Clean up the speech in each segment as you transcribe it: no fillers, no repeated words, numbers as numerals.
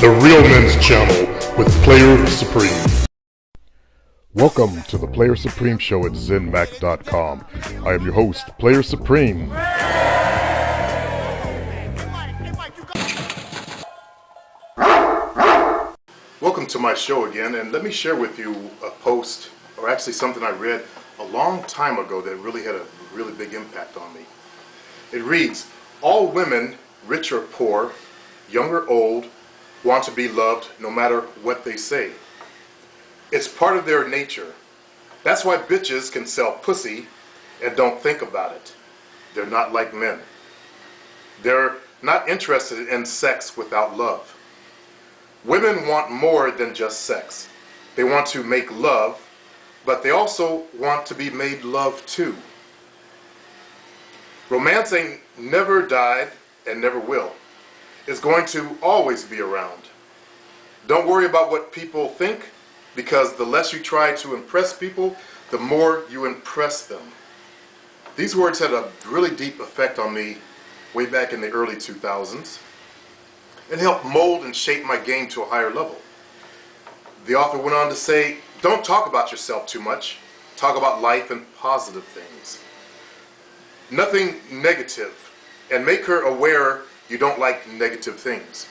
the Real Men's Channel with Player Supreme. Welcome to the Player Supreme Show at ZenMac.com. I am your host, Player Supreme. Welcome to my show again, and let me share with you a post, or actually something I read a long time ago that really had a really big impact on me. It reads, all women, rich or poor, young or old, want to be loved no matter what they say. It's part of their nature. That's why bitches can sell pussy and don't think about it. They're not like men. They're not interested in sex without love. Women want more than just sex. They want to make love, but they also want to be made love to. Romance ain't never died and never will. It's going to always be around. Don't worry about what people think, because the less you try to impress people, the more you impress them. These words had a really deep effect on me way back in the early 2000s. It helped mold and shape my game to a higher level. The author went on to say, don't talk about yourself too much. Talk about life and positive things. Nothing negative, and make her aware you don't like negative things.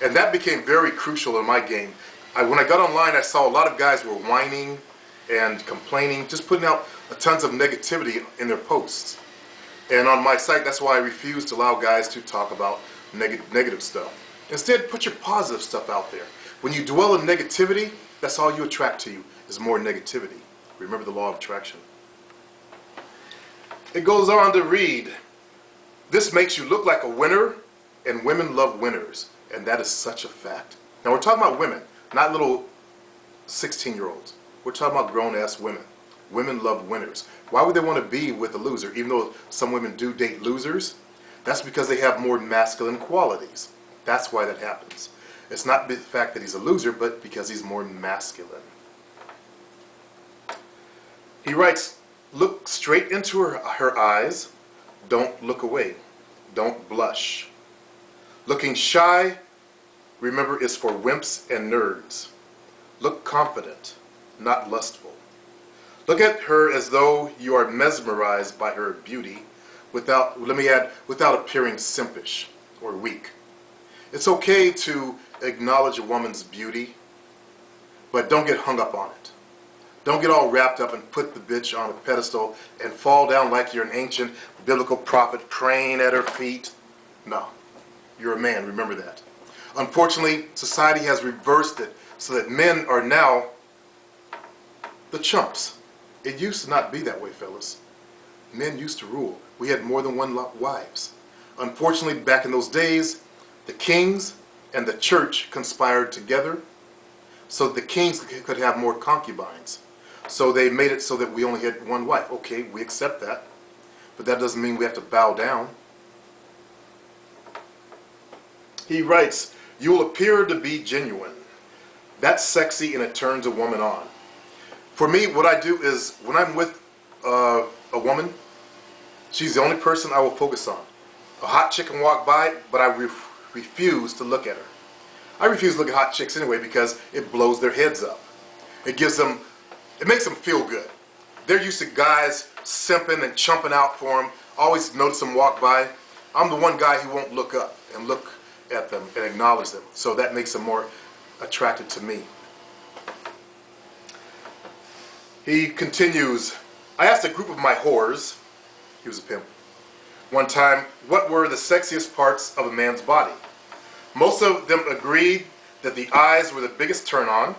And that became very crucial in my game. When I got online, I saw a lot of guys were whining and complaining, just putting out tons of negativity in their posts. And on my site, that's why I refuse to allow guys to talk about negative stuff. Instead, put your positive stuff out there. When you dwell in negativity, that's all you attract to you, is more negativity. Remember the law of attraction. It goes on to read, this makes you look like a winner, and women love winners. And that is such a fact. Now we're talking about women, not little 16-year-olds. We're talking about grown-ass women. Women love winners. Why would they want to be with a loser? Even though some women do date losers, that's because they have more masculine qualities. That's why that happens. It's not the fact that he's a loser, but because he's more masculine. He writes, look straight into her eyes. Don't look away. Don't blush. Looking shy, remember, is for wimps and nerds. Look confident, not lustful. Look at her as though you are mesmerized by her beauty, without appearing simpish or weak. It's okay to acknowledge a woman's beauty, but don't get hung up on it. Don't get all wrapped up and put the bitch on a pedestal and fall down like you're an ancient biblical prophet praying at her feet. No. You're a man, remember that. Unfortunately, society has reversed it so that men are now the chumps. It used to not be that way, fellas. Men used to rule. We had more than one wives. Unfortunately, back in those days, the kings and the church conspired together so that the kings could have more concubines. So they made it so that we only had one wife. Okay, we accept that, but that doesn't mean we have to bow down. He writes, you'll appear to be genuine. That's sexy and it turns a woman on. For me, what I do is, when I'm with a woman, she's the only person I will focus on. A hot chick can walk by, but I refuse to look at her. I refuse to look at hot chicks anyway because it blows their heads up. It makes them feel good. They're used to guys simping and chumping out for them. Always notice them walk by. I'm the one guy who won't look up and look at them and acknowledge them. So that makes them more attracted to me. He continues, I asked a group of my whores, he was a pimp, one time, what were the sexiest parts of a man's body? Most of them agreed that the eyes were the biggest turn on.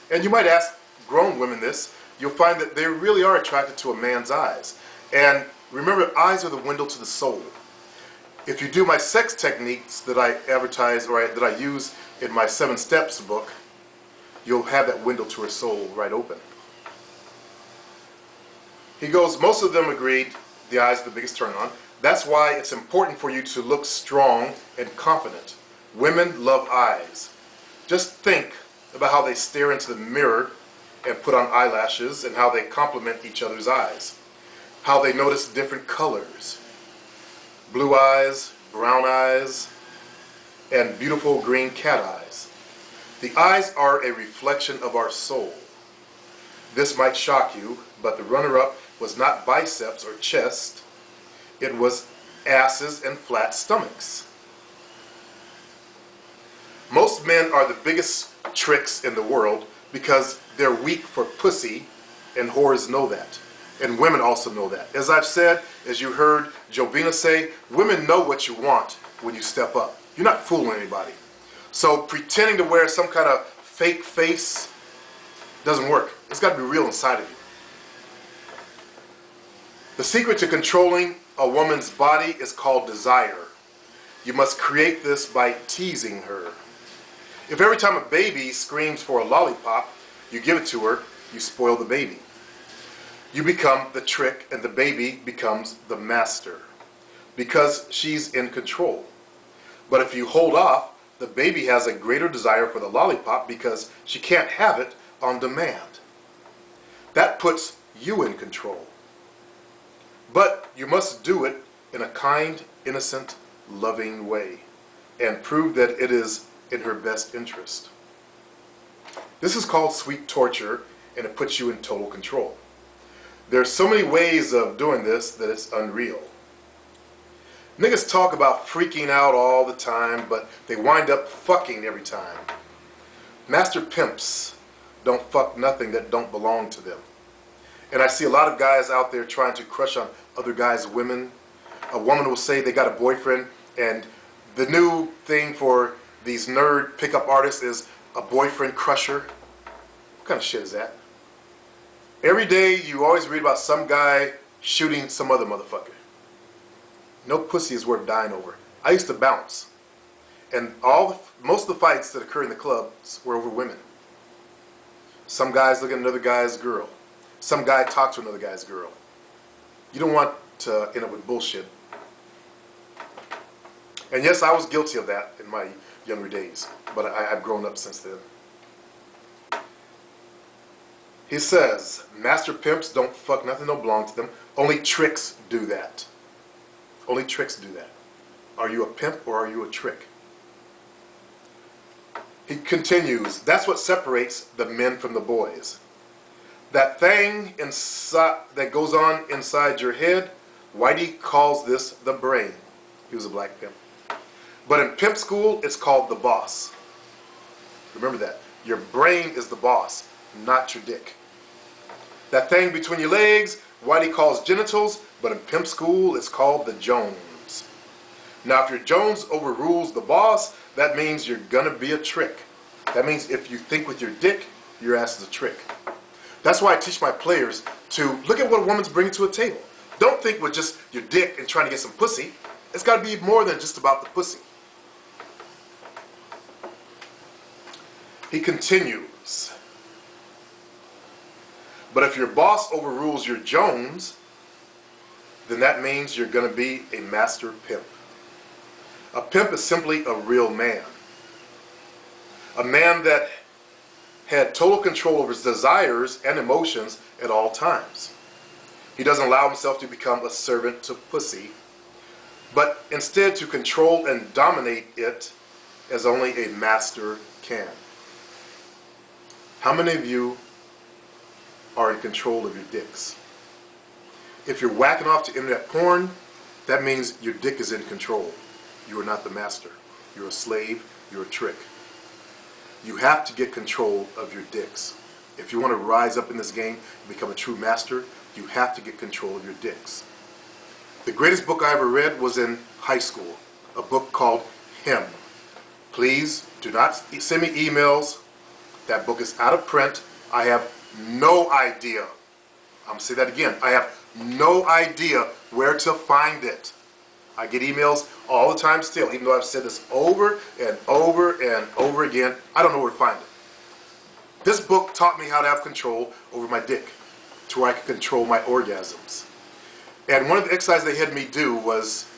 And you might ask grown women this, you'll find that they really are attracted to a man's eyes. And remember, eyes are the window to the soul. If you do my sex techniques that I advertise or that I use in my 7 Steps book, you'll have that window to her soul right open. He goes, most of them agreed the eyes are the biggest turn on. That's why it's important for you to look strong and confident. Women love eyes. Just think about how they stare into the mirror and put on eyelashes and how they complement each other's eyes. How they notice different colors. Blue eyes, brown eyes, and beautiful green cat eyes. The eyes are a reflection of our soul. This might shock you, but the runner-up was not biceps or chest. It was asses and flat stomachs. Most men are the biggest tricks in the world because they're weak for pussy, and whores know that. And women also know that. As I've said, as you heard Jovina say, women know what you want when you step up. You're not fooling anybody. So pretending to wear some kind of fake face doesn't work. It's got to be real inside of you. The secret to controlling a woman's body is called desire. You must create this by teasing her. If every time a baby screams for a lollipop, you give it to her, you spoil the baby. You become the trick and the baby becomes the master because she's in control. But if you hold off, the baby has a greater desire for the lollipop because she can't have it on demand. That puts you in control. But you must do it in a kind, innocent, loving way and prove that it is in her best interest. This is called sweet torture, and it puts you in total control. There's so many ways of doing this that it's unreal. Niggas talk about freaking out all the time, but they wind up fucking every time. Master pimps don't fuck nothing that don't belong to them. And I see a lot of guys out there trying to crush on other guys' women. A woman will say they got a boyfriend, and the new thing for these nerd pickup artists is a boyfriend crusher. What kind of shit is that? Every day you always read about some guy shooting some other motherfucker. No pussy is worth dying over. I used to bounce, and most of the fights that occur in the clubs were over women. Some guys look at another guy's girl. Some guy talks to another guy's girl. You don't want to end up with bullshit. And yes, I was guilty of that in my younger days, but I've grown up since then. He says, master pimps don't fuck nothing that don't belong to them. Only tricks do that. Only tricks do that. Are you a pimp or are you a trick? He continues, that's what separates the men from the boys. That thing inside that goes on inside your head, Whitey calls this the brain. He was a black pimp. But in pimp school, it's called the boss. Remember that. Your brain is the boss, not your dick. That thing between your legs, Whitey calls genitals, but in pimp school, it's called the Jones. Now, if your Jones overrules the boss, that means you're gonna be a trick. That means if you think with your dick, your ass is a trick. That's why I teach my players to look at what a woman's bringing to a table. Don't think with just your dick and trying to get some pussy. It's got to be more than just about the pussy. He continues. But if your boss overrules your Jones, then that means you're going to be a master pimp. A pimp is simply a real man. A man that had total control over his desires and emotions at all times. He doesn't allow himself to become a servant to pussy, but instead to control and dominate it as only a master can. How many of you are in control of your dicks? If you're whacking off to internet porn, that means your dick is in control. You are not the master. You're a slave. You're a trick. You have to get control of your dicks. If you want to rise up in this game and become a true master, you have to get control of your dicks. The greatest book I ever read was in high school, a book called Him. Please do not send me emails. That book is out of print. I have no idea. I'm going to say that again. I have no idea where to find it. I get emails all the time still, even though I've said this over and over and over again. I don't know where to find it. This book taught me how to have control over my dick, to where I could control my orgasms. And one of the exercises they had me do was